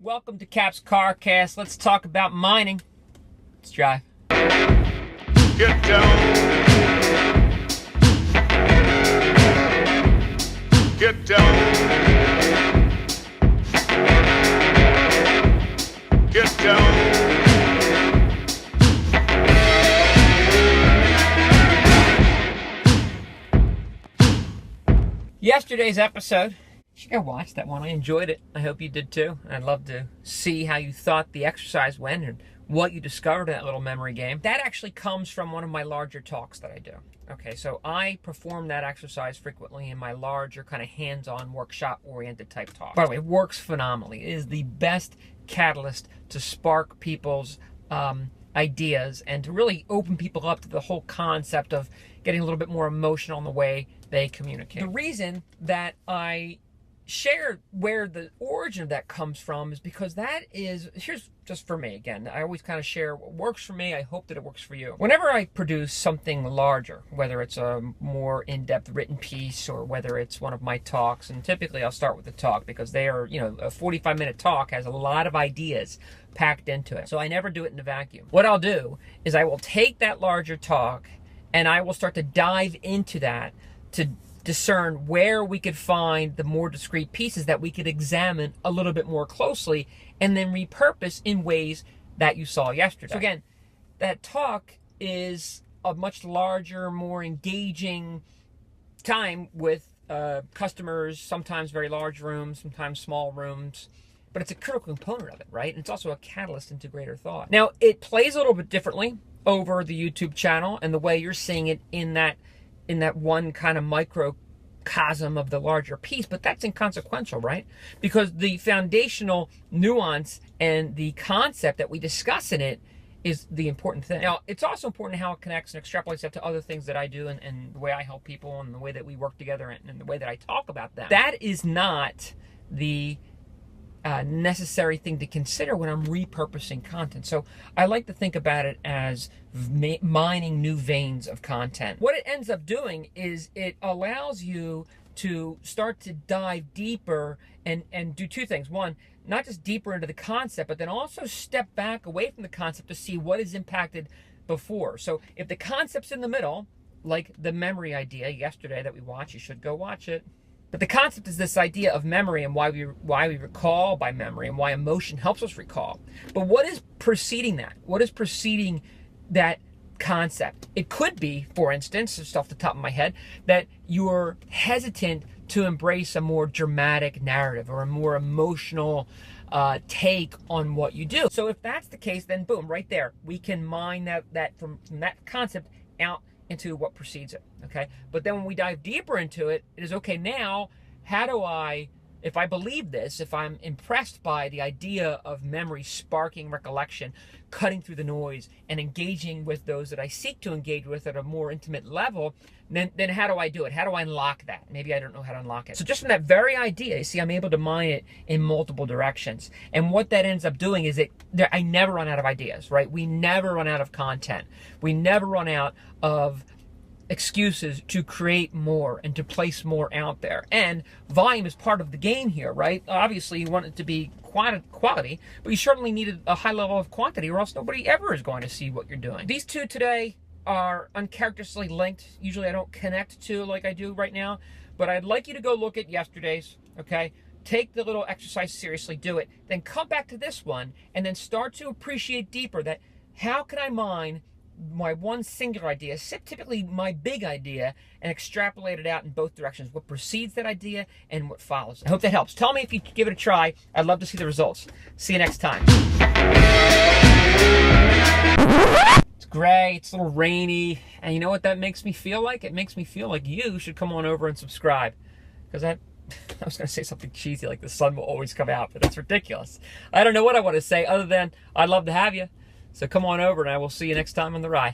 Welcome to Cap's CarCast. Let's talk about mining. Let's drive. Get down. Get down. Get down. Yesterday's episode, you should go watch that one. I enjoyed it. I hope you did too. I'd love to see how you thought the exercise went and what you discovered in that little memory game. That actually comes from one of my larger talks that I do. Okay, so I perform that exercise frequently in my larger kind of hands-on workshop-oriented type talk. By the way, it works phenomenally. It is the best catalyst to spark people's ideas and to really open people up to the whole concept of getting a little bit more emotional in the way they communicate. The reason that I share where the origin of that comes from is because that is, here's just for me again, I always kind of share what works for me. I hope that it works for you. Whenever I produce something larger, whether it's a more in-depth written piece or whether it's one of my talks, and typically I'll start with the talk because they are, a 45-minute talk has a lot of ideas packed into it. So I never do it in a vacuum. What I'll do is I will take that larger talk and I will start to dive into that to discern where we could find the more discrete pieces that we could examine a little bit more closely and then repurpose in ways that you saw yesterday. So again, that talk is a much larger, more engaging time with customers, sometimes very large rooms, sometimes small rooms, but it's a critical component of it, right? And it's also a catalyst into greater thought. Now, it plays a little bit differently over the YouTube channel and the way you're seeing it in that one kind of microcosm of the larger piece, but that's inconsequential, right? Because the foundational nuance and the concept that we discuss in it is the important thing. Now, it's also important how it connects and extrapolates that to other things that I do and the way I help people and the way that we work together and the way that I talk about them. That is not the necessary thing to consider when I'm repurposing content. So I like to think about it as mining new veins of content. What it ends up doing is it allows you to start to dive deeper and do two things. One, not just deeper into the concept, but then also step back away from the concept to see what is impacted before. So if the concept's in the middle, like the memory idea yesterday that we watched, you should go watch it. But the concept is this idea of memory and why we recall by memory and why emotion helps us recall. But what is preceding that? What is preceding that concept? It could be, for instance, just off the top of my head, that you're hesitant to embrace a more dramatic narrative or a more emotional take on what you do. So if that's the case, then boom, right there, we can mine that from that concept out into what precedes it, okay? But then when we dive deeper into it, it is, okay, now, how do I, if I believe this, if I'm impressed by the idea of memory sparking recollection, cutting through the noise, and engaging with those that I seek to engage with at a more intimate level, then how do I do it? How do I unlock that? Maybe I don't know how to unlock it. So just from that very idea, you see, I'm able to mine it in multiple directions. And what that ends up doing is I never run out of ideas, right? We never run out of content. We never run out of excuses to create more and to place more out there. And volume is part of the game here, right? Obviously, you want it to be quality, but you certainly need a high level of quantity or else nobody ever is going to see what you're doing. These two today are uncharacteristically linked. Usually I don't connect to like I do right now, but I'd like you to go look at yesterday's, okay? Take the little exercise seriously, do it. Then come back to this one and then start to appreciate deeper that how can I mine my one singular idea, typically my big idea, and extrapolate it out in both directions, what precedes that idea and what follows it. I hope that helps. Tell me if you give it a try. I'd love to see the results. See you next time. It's gray, it's a little rainy, and you know what that makes me feel like? It makes me feel like you should come on over and subscribe. Because I was going to say something cheesy like the sun will always come out, but that's ridiculous. I don't know what I want to say other than I'd love to have you. So come on over and I will see you next time on the ride.